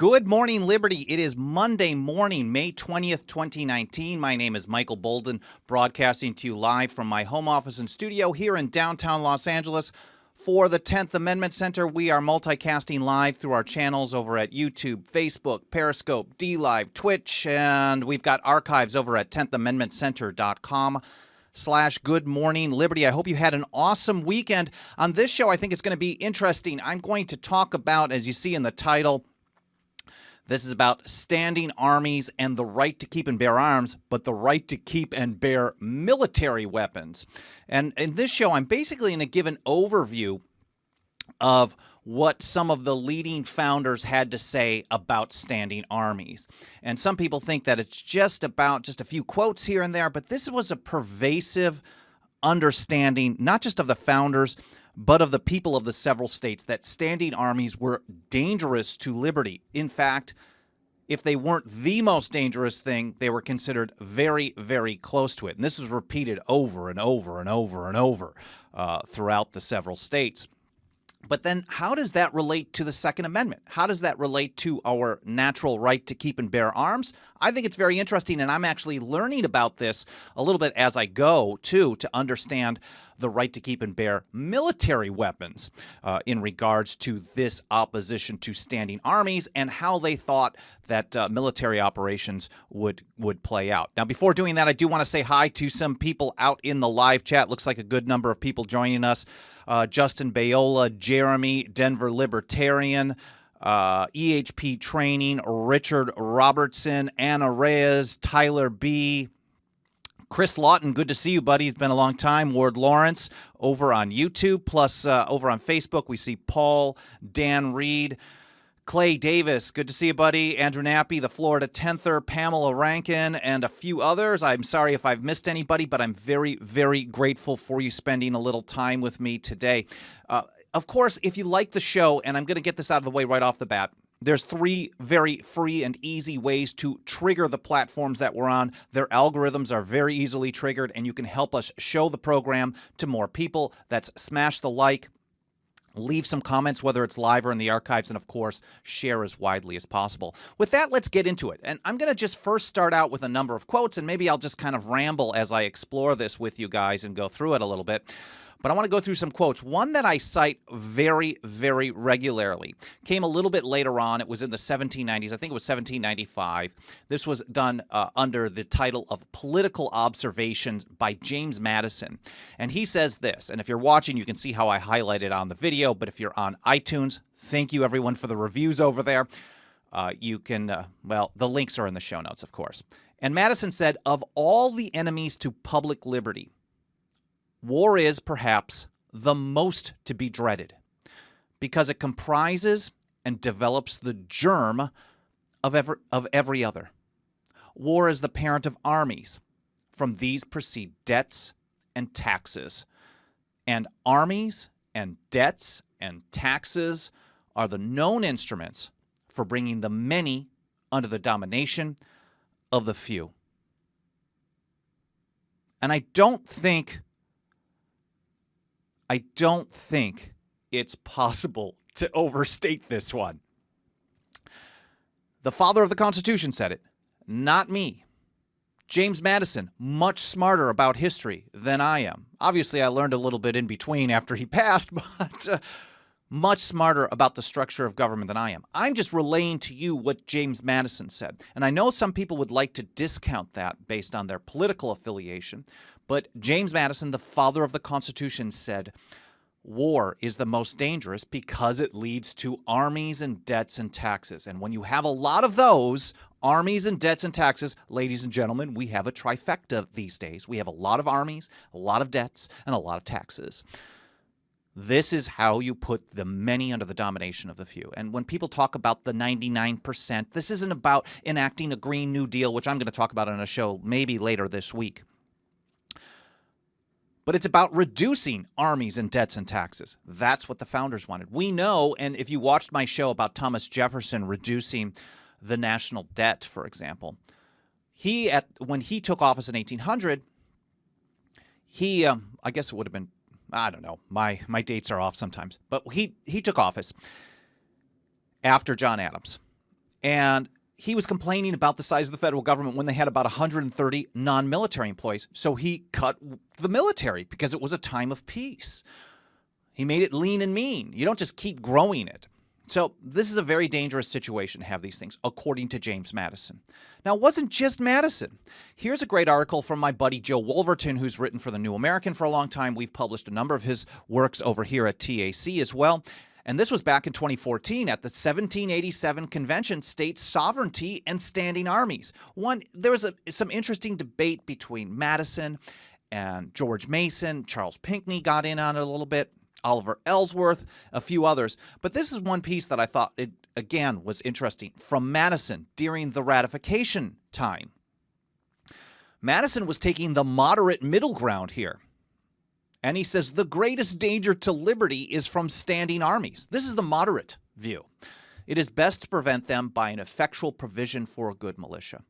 Good morning, Liberty. It is Monday morning, May 20th, 2019. My name is Michael Bolden, broadcasting to you live from my home office and studio here in downtown Los Angeles. For the 10th Amendment Center, we are multicasting live through our channels over at YouTube, Facebook, Periscope, DLive, Twitch, and we've got archives over at 10thamendmentcenter.com/Good Morning Liberty. I hope you had an awesome weekend. On this show, I think it's going to be interesting. I'm going to talk about, as you see in the title, this is about standing armies and the right to keep and bear arms, but the right to keep and bear military weapons. And in this show, I'm basically going to give an overview of what some of the leading founders had to say about standing armies. And some people think that it's just about just a few quotes here and there, but this was a pervasive understanding, not just of the founders, but of the people of the several states, that standing armies were dangerous to liberty. In fact, if they weren't the most dangerous thing, they were considered very, very close to it. And this was repeated over and over and over and over throughout the several states. But then how does that relate to the Second Amendment? How does that relate to our natural right to keep and bear arms? I think it's very interesting, and I'm actually learning about this a little bit as I go, too, to understand the right to keep and bear military weapons in regards to this opposition to standing armies and how they thought that military operations would play out. Now, before doing that, I do want to say hi to some people out in the live chat. Looks like a good number of people joining us. Justin Bayola, Jeremy, Denver Libertarian, EHP Training, Richard Robertson, Anna Reyes, Tyler B., Chris Lawton, good to see you, buddy. It's been a long time. Ward Lawrence over on YouTube, plus over on Facebook, we see Paul, Dan Reed, Clay Davis, good to see you, buddy. Andrew Nappy, the Florida Tenther, Pamela Rankin, and a few others. I'm sorry if I've missed anybody, but I'm very, very grateful for you spending a little time with me today. Of course, if you like the show, and I'm going to get this out of the way right off the bat, there's 3 very free and easy ways to trigger the platforms that we're on. Their algorithms are very easily triggered, and you can help us show the program to more people. That's smash the like, leave some comments, whether it's live or in the archives, and of course, share as widely as possible. With that, let's get into it. And I'm going to just first start out with a number of quotes, and maybe I'll just kind of ramble as I explore this with you guys and go through it a little bit. But I want to go through some quotes. One that I cite very, very regularly came a little bit later on. It was in the 1790s. I think it was 1795. This was done under the title of Political Observations by James Madison. And he says this, and if you're watching, you can see how I highlight it on the video. But if you're on iTunes, thank you, everyone, for the reviews over there. You can, well, the links are in the show notes, of course. And Madison said, of all the enemies to public liberty, war is, perhaps, the most to be dreaded because it comprises and develops the germ of every other. War is the parent of armies. From these proceed debts and taxes. And armies and debts and taxes are the known instruments for bringing the many under the domination of the few. And I don't think it's possible to overstate this one. The father of the Constitution said it, not me. James Madison, much smarter about history than I am. Obviously, I learned a little bit in between after he passed, but much smarter about the structure of government than I am. I'm just relaying to you what James Madison said. And I know some people would like to discount that based on their political affiliation, but James Madison, the father of the Constitution, said, war is the most dangerous because it leads to armies and debts and taxes. And when you have a lot of those, armies and debts and taxes, ladies and gentlemen, we have a trifecta these days. We have a lot of armies, a lot of debts, and a lot of taxes. This is how you put the many under the domination of the few. And when people talk about the 99%, this isn't about enacting a Green New Deal, which I'm going to talk about on a show maybe later this week. But it's about reducing armies and debts and taxes. That's what the founders wanted. We know, and if you watched my show about Thomas Jefferson reducing the national debt, for example, when he took office in 1800, I guess it would have been, I don't know, my dates are off sometimes, but he took office after John Adams. And he was complaining about the size of the federal government when they had about 130 non-military employees. So he cut the military because it was a time of peace. He made it lean and mean. You don't just keep growing it. So this is a very dangerous situation to have these things, according to James Madison. Now, it wasn't just Madison. Here's a great article from my buddy Joe Wolverton, who's written for the New American for a long time. We've published a number of his works over here at TAC as well. And this was back in 2014 at the 1787 convention, State Sovereignty and Standing Armies. There was some interesting debate between Madison and George Mason. Charles Pinckney got in on it a little bit. Oliver Ellsworth, a few others. But this is one piece that I thought, again, was interesting from Madison during the ratification time. Madison was taking the moderate middle ground here. And he says the greatest danger to liberty is from standing armies. This is the moderate view. It is best to prevent them by an effectual provision for a good militia.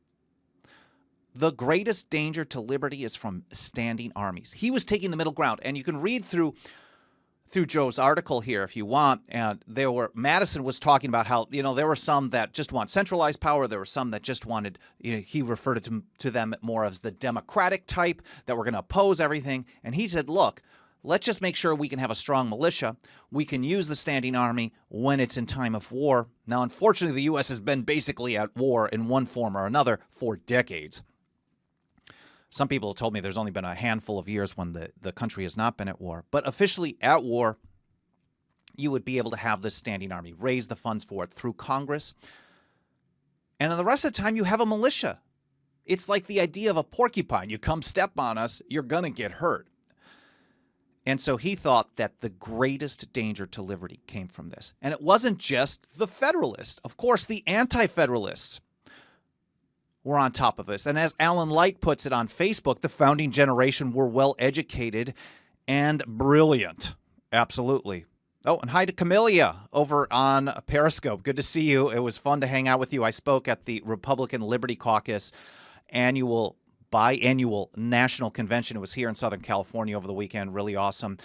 The greatest danger to liberty is from standing armies. He was taking the middle ground. And you can read through Joe's article here if you want, and Madison was talking about how, there were some that just want centralized power, there were some that just wanted, he referred to them more as the democratic type that were going to oppose everything, and he said, look, let's just make sure we can have a strong militia, we can use the standing army when it's in time of war. Now, unfortunately, the U.S. has been basically at war in one form or another for decades. Some people told me there's only been a handful of years when the country has not been at war. But officially at war, you would be able to have this standing army, raise the funds for it through Congress. And in the rest of the time, you have a militia. It's like the idea of a porcupine. You come step on us, you're going to get hurt. And so he thought that the greatest danger to liberty came from this. And it wasn't just the Federalists. Of course, the Anti-Federalists were on top of this. And as Alan Light puts it on Facebook, the founding generation were well-educated and brilliant. Absolutely. Oh, and hi to Camellia over on Periscope. Good to see you. It was fun to hang out with you. I spoke at the Republican Liberty Caucus biannual national convention. It was here in Southern California over the weekend. Really awesome.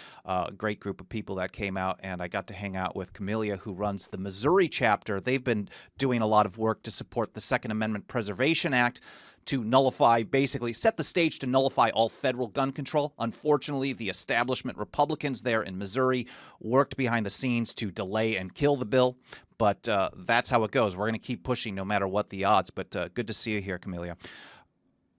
Great group of people that came out, and I got to hang out with Camellia, who runs the Missouri chapter. They've been doing a lot of work to support the Second Amendment Preservation Act to nullify, basically set the stage to nullify all federal gun control. Unfortunately, the establishment Republicans there in Missouri worked behind the scenes to delay and kill the bill. But that's how it goes. We're going to keep pushing no matter what the odds. But good to see you here, Camellia.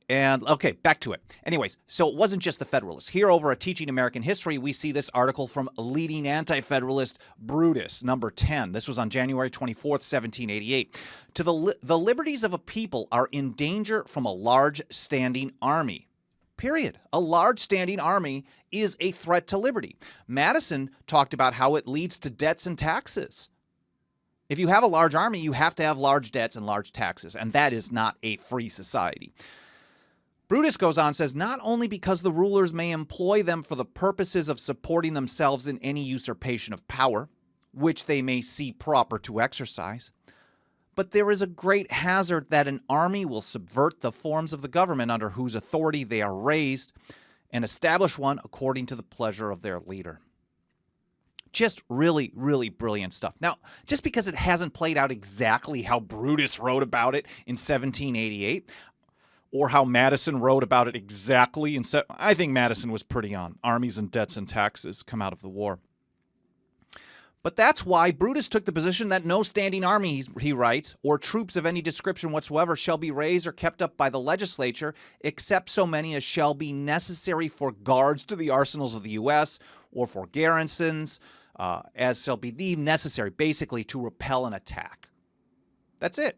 And, okay, back to it. Anyways, so it wasn't just the Federalists. Here over at Teaching American History, we see this article from leading anti-Federalist Brutus, number 10. This was on January 24th, 1788. The liberties of a people are in danger from a large standing army. Period. A large standing army is a threat to liberty. Madison talked about how it leads to debts and taxes. If you have a large army, you have to have large debts and large taxes, and that is not a free society. Brutus goes on and says, not only because the rulers may employ them for the purposes of supporting themselves in any usurpation of power, which they may see proper to exercise, but there is a great hazard that an army will subvert the forms of the government under whose authority they are raised and establish one according to the pleasure of their leader. Just really, really brilliant stuff. Now, just because it hasn't played out exactly how Brutus wrote about it in 1788, or how Madison wrote about it exactly. I think Madison was pretty on. Armies and debts and taxes come out of the war. But that's why Brutus took the position that no standing army, he writes, or troops of any description whatsoever shall be raised or kept up by the legislature, except so many as shall be necessary for guards to the arsenals of the U.S. or for garrisons, as shall be deemed necessary, basically to repel an attack. That's it.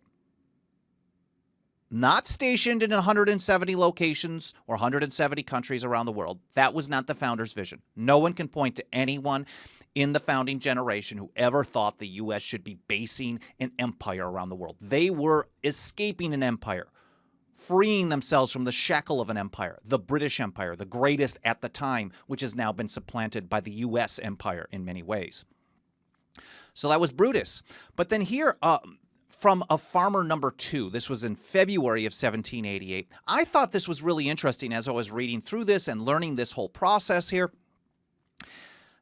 Not stationed in 170 locations or 170 countries around the world. That was not the founders' vision. No one can point to anyone in the founding generation who ever thought the U.S. should be basing an empire around the world. They were escaping an empire, freeing themselves from the shackle of an empire, the British Empire, the greatest at the time, which has now been supplanted by the U.S. empire in many ways. So that was Brutus. But then here, from a farmer number 2. This was in February of 1788. I thought this was really interesting as I was reading through this and learning this whole process here.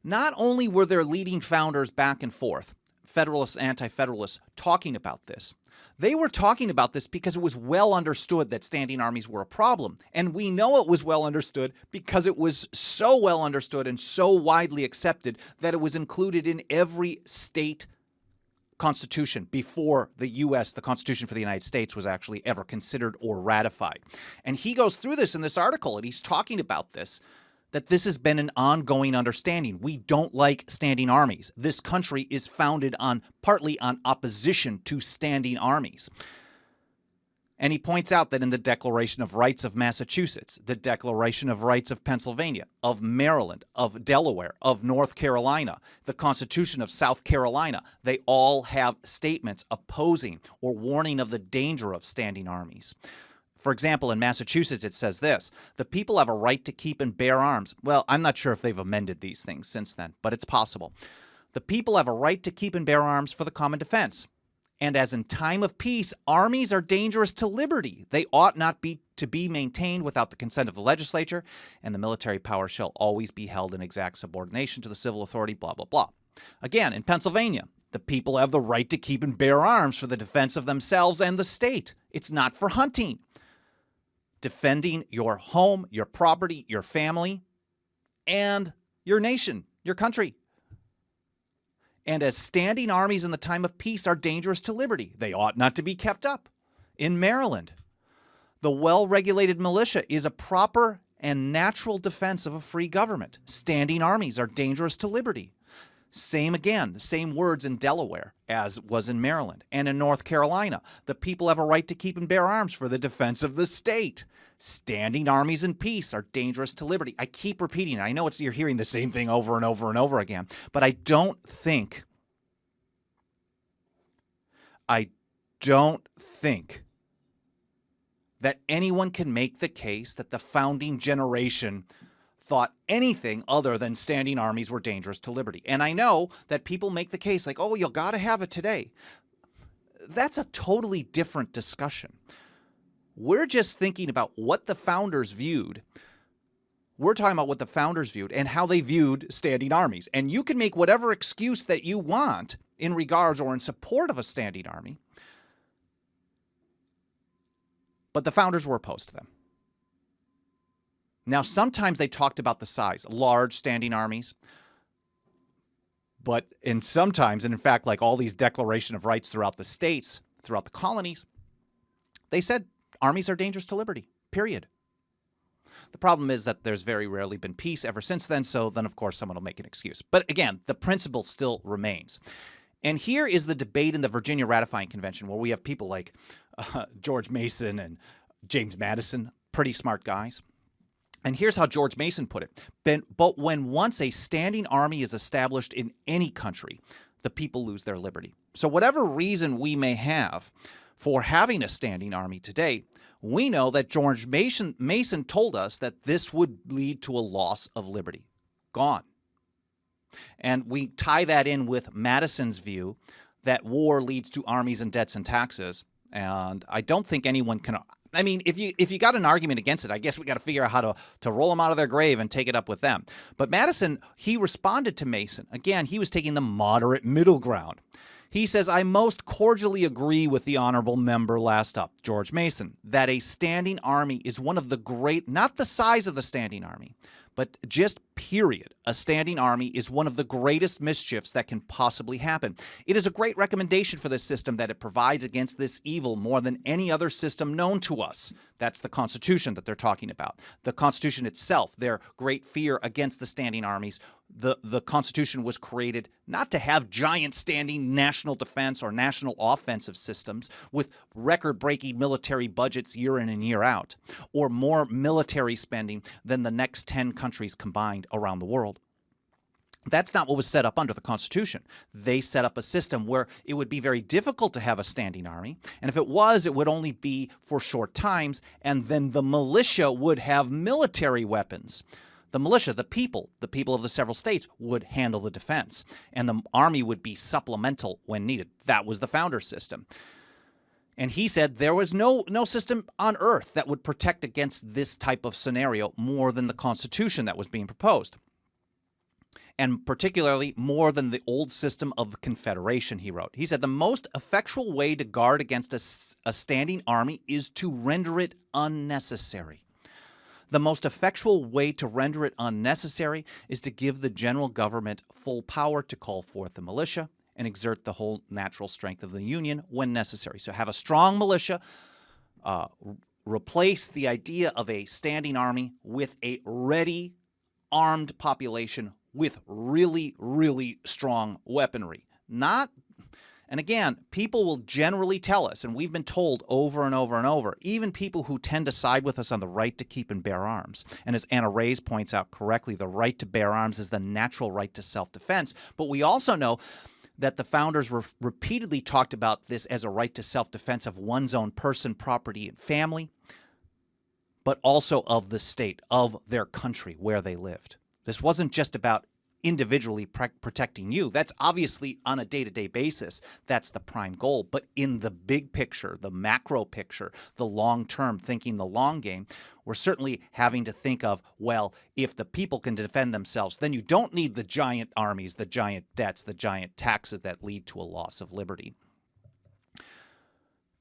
Not only were there leading founders back and forth, Federalists, Anti-Federalists, talking about this, They were talking about this because it was well understood that standing armies were a problem. And we know it was well understood because it was so well understood and so widely accepted that it was included in every state constitution before the U.S., the Constitution for the United States, was actually ever considered or ratified. And he goes through this in this article, and he's talking about this, that this has been an ongoing understanding. We don't like standing armies. This country is founded partly on opposition to standing armies. And he points out that in the Declaration of Rights of Massachusetts, the Declaration of Rights of Pennsylvania, of Maryland, of Delaware, of North Carolina, the Constitution of South Carolina, they all have statements opposing or warning of the danger of standing armies. For example, in Massachusetts, it says this: the people have a right to keep and bear arms. Well, I'm not sure if they've amended these things since then, but it's possible. The people have a right to keep and bear arms for the common defense. And as in time of peace, armies are dangerous to liberty. They ought not to be maintained without the consent of the legislature, and the military power shall always be held in exact subordination to the civil authority, blah, blah, blah. Again, in Pennsylvania, the people have the right to keep and bear arms for the defense of themselves and the state. It's not for hunting. Defending your home, your property, your family, and your nation, your country. And as standing armies in the time of peace are dangerous to liberty, they ought not to be kept up. In Maryland, the well-regulated militia is a proper and natural defense of a free government. Standing armies are dangerous to liberty. Same again, the same words in Delaware as was in Maryland. And in North Carolina, the people have a right to keep and bear arms for the defense of the state. Standing armies in peace are dangerous to liberty. I keep repeating it. I know you're hearing the same thing over and over and over again, but I don't think that anyone can make the case that the founding generation thought anything other than standing armies were dangerous to liberty. And I know that people make the case like, oh, you got to have it today. That's a totally different discussion. We're just thinking about what the founders viewed. We're talking about what the founders viewed and how they viewed standing armies. And you can make whatever excuse that you want in regards or in support of a standing army, but the founders were opposed to them. Now, sometimes they talked about the size, large standing armies, but sometimes, and in fact, like all these Declaration of Rights throughout the states, throughout the colonies, they said armies are dangerous to liberty, period. The problem is that there's very rarely been peace ever since then, so then, of course, someone will make an excuse. But again, the principle still remains. And here is the debate in the Virginia Ratifying Convention, where we have people like George Mason and James Madison, pretty smart guys. And here's how George Mason put it. But when once a standing army is established in any country, the people lose their liberty. So whatever reason we may have for having a standing army today, we know that George Mason told us that this would lead to a loss of liberty. Gone. And we tie that in with Madison's view that war leads to armies and debts and taxes. And I don't think anyone can. I mean, if you got an argument against it, I guess we got to figure out how to roll them out of their grave and take it up with them. But Madison, he responded to Mason. Again, he was taking the moderate middle ground. He says, I most cordially agree with the honorable member last up, George Mason, that a standing army is one of the great, not the size of the standing army, but just period. A standing army is one of the greatest mischiefs that can possibly happen. It is a great recommendation for this system that it provides against this evil more than any other system known to us. That's the Constitution that they're talking about. The Constitution itself, their great fear against the standing armies. The Constitution was created not to have giant standing national defense or national offensive systems with record-breaking military budgets year in and year out, or more military spending than the next 10 countries combined around the world. That's not what was set up under the Constitution. They set up a system where it would be very difficult to have a standing army, and if it was, it would only be for short times, and then the militia would have military weapons. The militia, the people of the several states would handle the defense, and the army would be supplemental when needed. That was the founder system. And he said there was no system on earth that would protect against this type of scenario more than the Constitution that was being proposed. and particularly more than the old system of Confederation, he wrote. He said, the most effectual way to guard against a standing army is to render it unnecessary. The most effectual way to render it unnecessary is to give the general government full power to call forth the militia and exert the whole natural strength of the Union when necessary. So have a strong militia, replace the idea of a standing army with a ready, armed population with really, really strong weaponry. And again, people will generally tell us, and we've been told over and over and over, even people who tend to side with us on the right to keep and bear arms. And as Anna Reyes points out correctly, the right to bear arms is the natural right to self-defense. But we also know that the founders repeatedly talked about this as a right to self-defense of one's own person, property, and family, but also of the state, of their country where they lived. This wasn't just about individually protecting you. That's obviously on a day-to-day basis. That's the prime goal. But in the big picture, the macro picture, the long-term, thinking the long game, we're certainly having to think of, well, if the people can defend themselves, then you don't need the giant armies, the giant debts, the giant taxes that lead to a loss of liberty.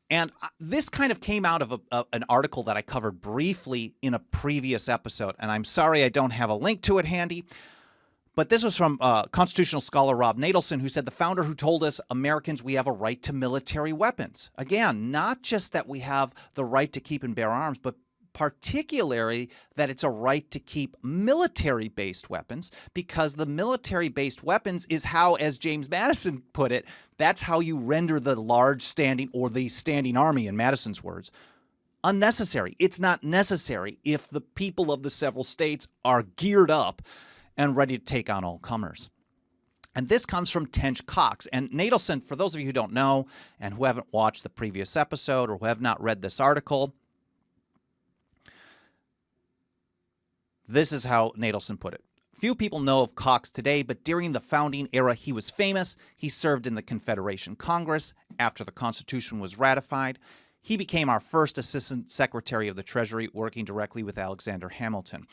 And this kind of came out of an article that I covered briefly in a previous episode. And I'm sorry I don't have a link to it handy. But this was from constitutional scholar Rob Natelson, who said the founder who told us Americans, we have a right to military weapons. Again, not just that we have the right to keep and bear arms, but particularly that it's a right to keep military-based weapons, because the military-based weapons is how, as James Madison put it, that's how you render the large standing, or the standing army in Madison's words, unnecessary. It's not necessary if the people of the several states are geared up and ready to take on all comers. And this comes from Tench Coxe. And Natelson, for those of you who don't know and who haven't watched the previous episode or who have not read this article, this is how Natelson put it. Few people know of Coxe today, but during the founding era, he was famous. He served in the Confederation Congress after the Constitution was ratified. He became our first Assistant Secretary of the Treasury, working directly with Alexander Hamilton.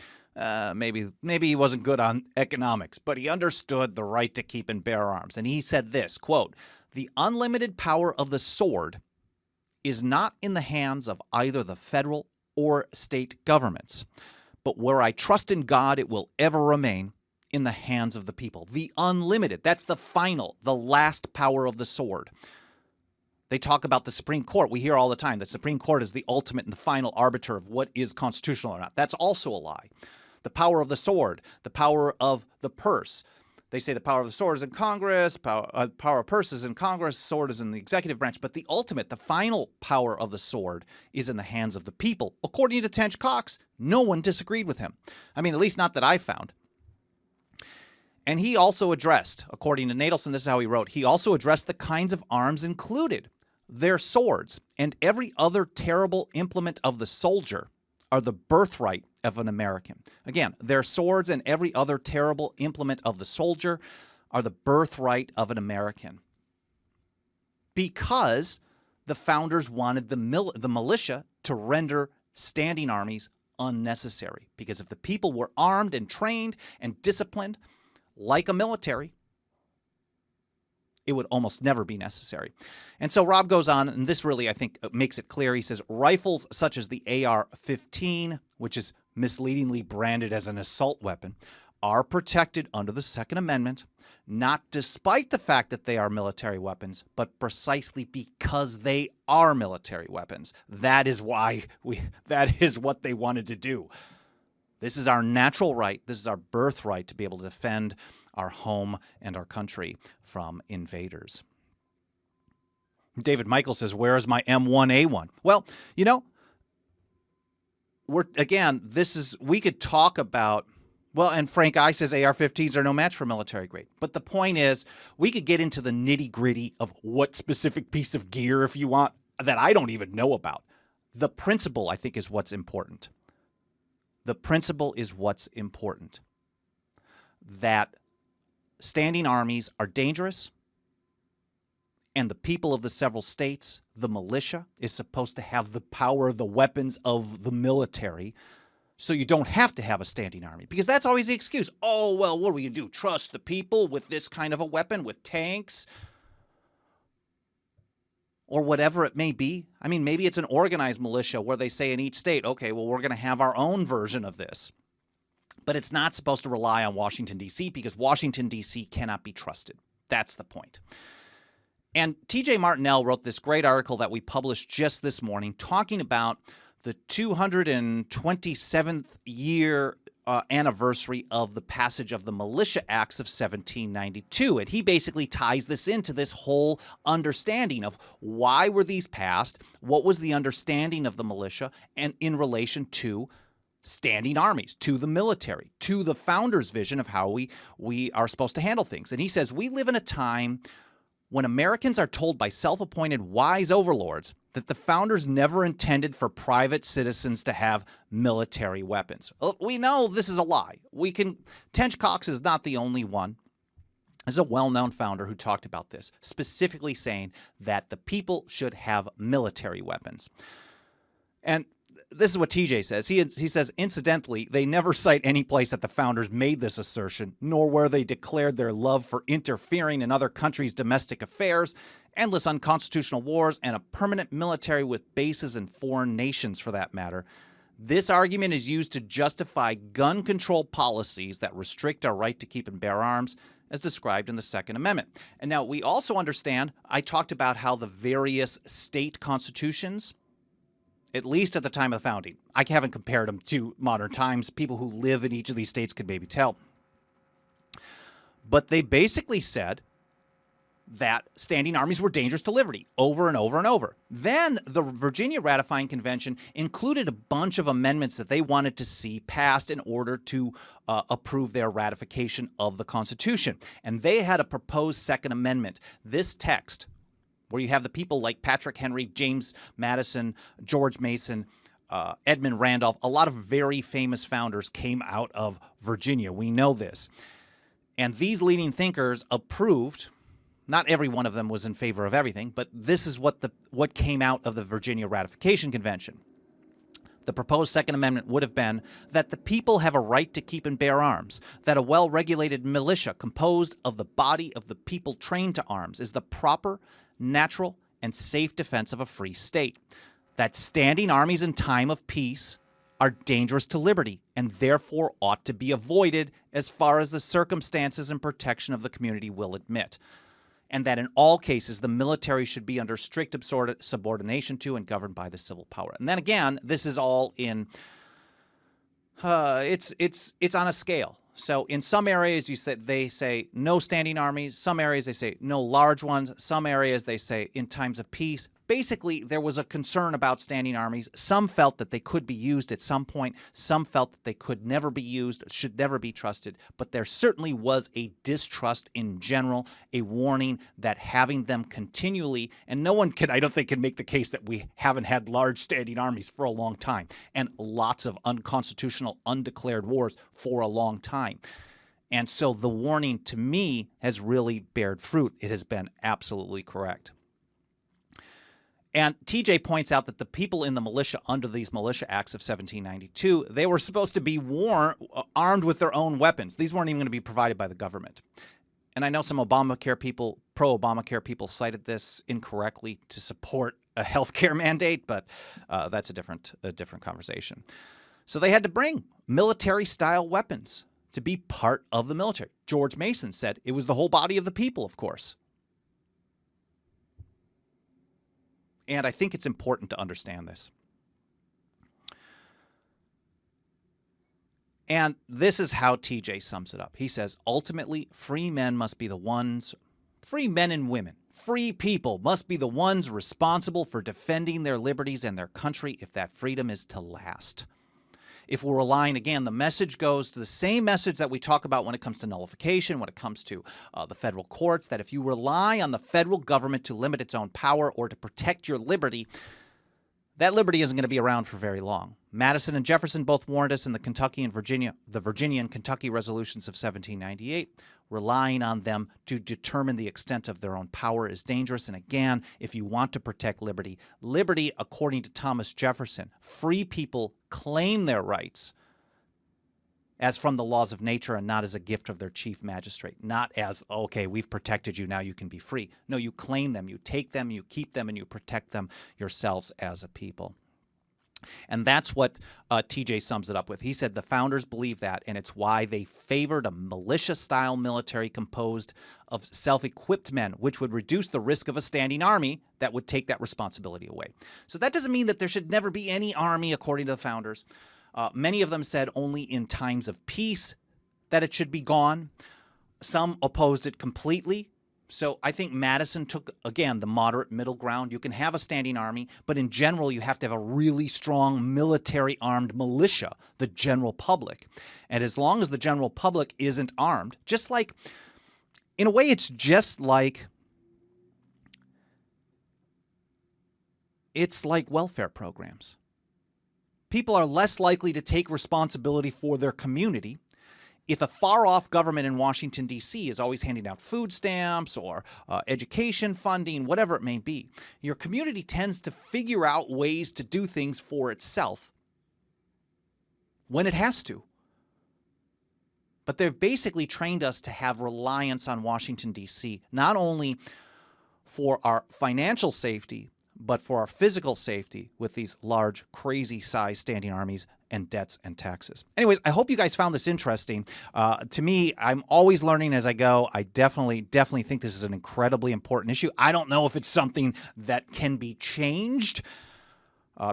Maybe he wasn't good on economics, but he understood the right to keep and bear arms. And he said this, quote, "The unlimited power of the sword is not in the hands of either the federal or state governments, but where I trust in God, it will ever remain in the hands of the people." The unlimited, that's the final, the last power of the sword. They talk about the Supreme Court. We hear all the time the Supreme Court is the ultimate and the final arbiter of what is constitutional or not. That's also a lie. The power of the sword, the power of the purse. They say the power of the sword is in Congress, power of purse is in Congress, sword is in the executive branch, but the ultimate, the final power of the sword is in the hands of the people. According to Tench Coxe, no one disagreed with him. I mean, at least not that I found. And he also addressed, according to Natelson, this is how he wrote, he also addressed the kinds of arms included. Their swords and every other terrible implement of the soldier are the birthright of an American. Again, their swords and every other terrible implement of the soldier are the birthright of an American. Because the founders wanted the militia to render standing armies unnecessary. Because if the people were armed and trained and disciplined like a military, it would almost never be necessary. And so Rob goes on, and this really, I think, makes it clear. He says, rifles such as the AR-15, which is misleadingly branded as an assault weapon, are protected under the Second Amendment, not despite the fact that they are military weapons, but precisely because they are military weapons. That is why that is what they wanted to do. This is our natural right. This is our birthright to be able to defend our home and our country from invaders. David Michael says, where is my M1A1? Well, you know, we could talk about, well, and Frank I says AR-15s are no match for military grade. But the point is, we could get into the nitty-gritty of what specific piece of gear, if you want, that I don't even know about. The principle, I think, is what's important. The principle is what's important. That standing armies are dangerous, and the people of the several states, the militia, is supposed to have the power, the weapons of the military so you don't have to have a standing army. Because that's always the excuse. Oh, well, what are we going to do? Trust the people with this kind of a weapon, with tanks? Or whatever it may be. I mean, maybe it's an organized militia where they say in each state, okay, well, we're going to have our own version of this. But it's not supposed to rely on Washington, D.C. because Washington, D.C. cannot be trusted. That's the point. And T.J. Martinell wrote this great article that we published just this morning talking about the 227th year anniversary of the passage of the Militia Acts of 1792. And he basically ties this into this whole understanding of why were these passed, what was the understanding of the militia, and in relation to standing armies, to the military, to the founders' vision of how we are supposed to handle things. And he says, we live in a time when Americans are told by self-appointed wise overlords that the founders never intended for private citizens to have military weapons. We know this is a lie. Tench Coxe is not the only one. There's a well-known founder who talked about this, specifically saying that the people should have military weapons. And this is what TJ says. He says, incidentally, they never cite any place that the founders made this assertion, nor where they declared their love for interfering in other countries' domestic affairs, endless unconstitutional wars, and a permanent military with bases in foreign nations, for that matter. This argument is used to justify gun control policies that restrict our right to keep and bear arms, as described in the Second Amendment. And now we also understand, I talked about how the various state constitutions, at least at the time of the founding, I haven't compared them to modern times. People who live in each of these states could maybe tell. But they basically said that standing armies were dangerous to liberty over and over and over. Then the Virginia Ratifying Convention included a bunch of amendments that they wanted to see passed in order to approve their ratification of the Constitution. And they had a proposed Second Amendment. This text, where you have the people like Patrick Henry, James Madison, George Mason, Edmund Randolph, a lot of very famous founders came out of Virginia. We know this. And these leading thinkers approved. Not every one of them was in favor of everything, but this is what came out of the Virginia Ratification Convention. The proposed Second Amendment would have been that the people have a right to keep and bear arms, that a well-regulated militia composed of the body of the people trained to arms is the proper, natural, and safe defense of a free state, that standing armies in time of peace are dangerous to liberty and therefore ought to be avoided as far as the circumstances and protection of the community will admit, and that in all cases the military should be under strict subordination to and governed by the civil power. And then again, this is all in it's on a scale. So in some areas they say no standing armies, some areas they say no large ones, some areas they say in times of peace. Basically, there was a concern about standing armies. Some felt that they could be used at some point. Some felt that they could never be used, should never be trusted. But there certainly was a distrust in general, a warning that having them continually, and no one can, I don't think, can make the case that we haven't had large standing armies for a long time and lots of unconstitutional, undeclared wars for a long time. And so the warning to me has really bared fruit. It has been absolutely correct. And TJ points out that the people in the militia under these Militia Acts of 1792, they were supposed to be armed with their own weapons. These weren't even going to be provided by the government. And I know some Obamacare people, pro-Obamacare people, cited this incorrectly to support a health care mandate, but that's a different conversation. So they had to bring military-style weapons to be part of the military. George Mason said it was the whole body of the people, of course. And I think it's important to understand this. And this is how TJ sums it up. He says, ultimately, free men and women, free people must be the ones responsible for defending their liberties and their country if that freedom is to last. If we're relying, again, the message goes to the same message that we talk about when it comes to nullification, when it comes to the federal courts, that if you rely on the federal government to limit its own power or to protect your liberty, that liberty isn't going to be around for very long. Madison and Jefferson both warned us in the Virginia and Kentucky resolutions of 1798. Relying on them to determine the extent of their own power is dangerous. And again, if you want to protect liberty, according to Thomas Jefferson, free people claim their rights as from the laws of nature and not as a gift of their chief magistrate, not as, okay, we've protected you, now you can be free. No, you claim them, you take them, you keep them, and you protect them yourselves as a people. And that's what TJ sums it up with. He said the founders believe that, and it's why they favored a militia-style military composed of self-equipped men, which would reduce the risk of a standing army that would take that responsibility away. So that doesn't mean that there should never be any army, according to the founders. Many of them said only in times of peace that it should be gone. Some opposed it completely. So I think Madison took, again, the moderate middle ground. You can have a standing army, but in general, you have to have a really strong military-armed militia, the general public. And as long as the general public isn't armed, just like, in a way, it's just like, welfare programs. People are less likely to take responsibility for their community if a far-off government in Washington, D.C. is always handing out food stamps or education funding, whatever it may be. Your community tends to figure out ways to do things for itself when it has to. But they've basically trained us to have reliance on Washington, D.C., not only for our financial safety, but for our physical safety with these large, crazy-sized standing armies and debts and taxes. Anyways, I hope you guys found this interesting. To me, I'm always learning as I go. I definitely think this is an incredibly important issue. I don't know if it's something that can be changed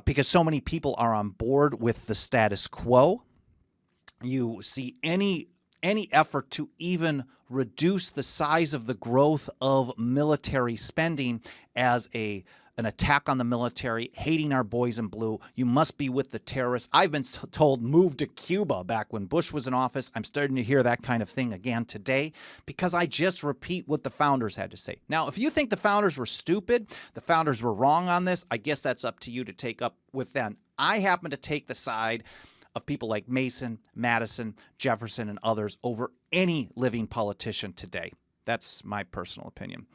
because so many people are on board with the status quo. You see any effort to even reduce the size of the growth of military spending as an attack on the military, hating our boys in blue. You must be with the terrorists. I've been told move to Cuba back when Bush was in office. I'm starting to hear that kind of thing again today because I just repeat what the founders had to say. Now, if you think the founders were stupid, the founders were wrong on this, I guess that's up to you to take up with them. I happen to take the side of people like Mason, Madison, Jefferson, and others over any living politician today. That's my personal opinion.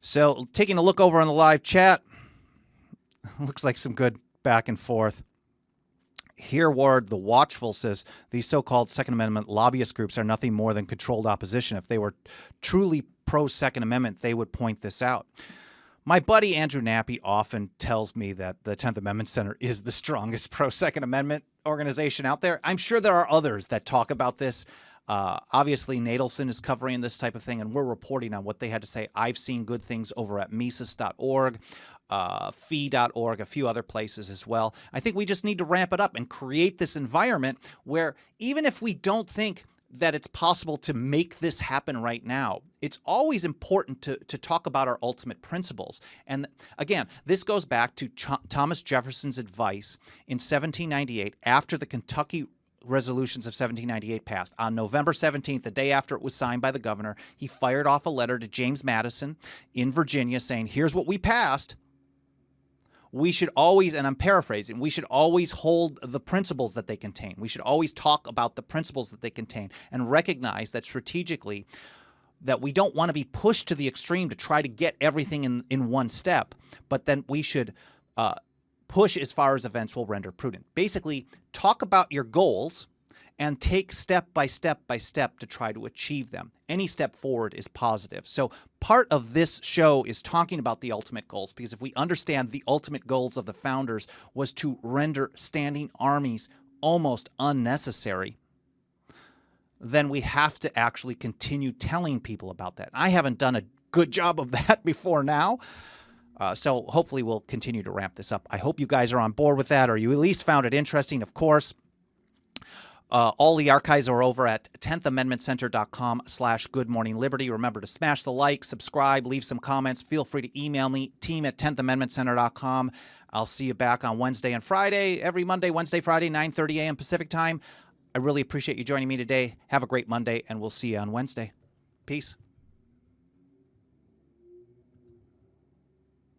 So taking a look over on the live chat, looks like some good back and forth. Hereward the Watchful says, these so-called Second Amendment lobbyist groups are nothing more than controlled opposition. If they were truly pro-Second Amendment, they would point this out. My buddy Andrew Nappy often tells me that the 10th Amendment Center is the strongest pro-Second Amendment organization out there. I'm sure there are others that talk about this. Obviously, Nadelson is covering this type of thing, and we're reporting on what they had to say. I've seen good things over at Mises.org, fee.org, a few other places as well. I think we just need to ramp it up and create this environment where even if we don't think that it's possible to make this happen right now, it's always important to talk about our ultimate principles. And again, this goes back to Thomas Jefferson's advice in 1798 after the Kentucky resolutions of 1798 passed. On November 17th, the day after it was signed by the governor, he fired off a letter to James Madison in Virginia saying, here's what we passed. We should always, and I'm paraphrasing, we should always hold the principles that they contain. We should always talk about the principles that they contain and recognize that strategically that we don't want to be pushed to the extreme to try to get everything in one step, but then we should push as far as events will render prudent. Basically, talk about your goals and take step by step by step to try to achieve them. Any step forward is positive. So part of this show is talking about the ultimate goals, because if we understand the ultimate goals of the founders was to render standing armies almost unnecessary, then we have to actually continue telling people about that. I haven't done a good job of that before now. So hopefully we'll continue to ramp this up. I hope you guys are on board with that, or you at least found it interesting. Of course, all the archives are over at 10thamendmentcenter.com/goodmorningliberty. Remember to smash the like, subscribe, leave some comments. Feel free to email me, team@10thamendmentcenter.com. I'll see you back on Wednesday and Friday, every Monday, Wednesday, Friday, 9:30 a.m. Pacific time. I really appreciate you joining me today. Have a great Monday, and we'll see you on Wednesday. Peace.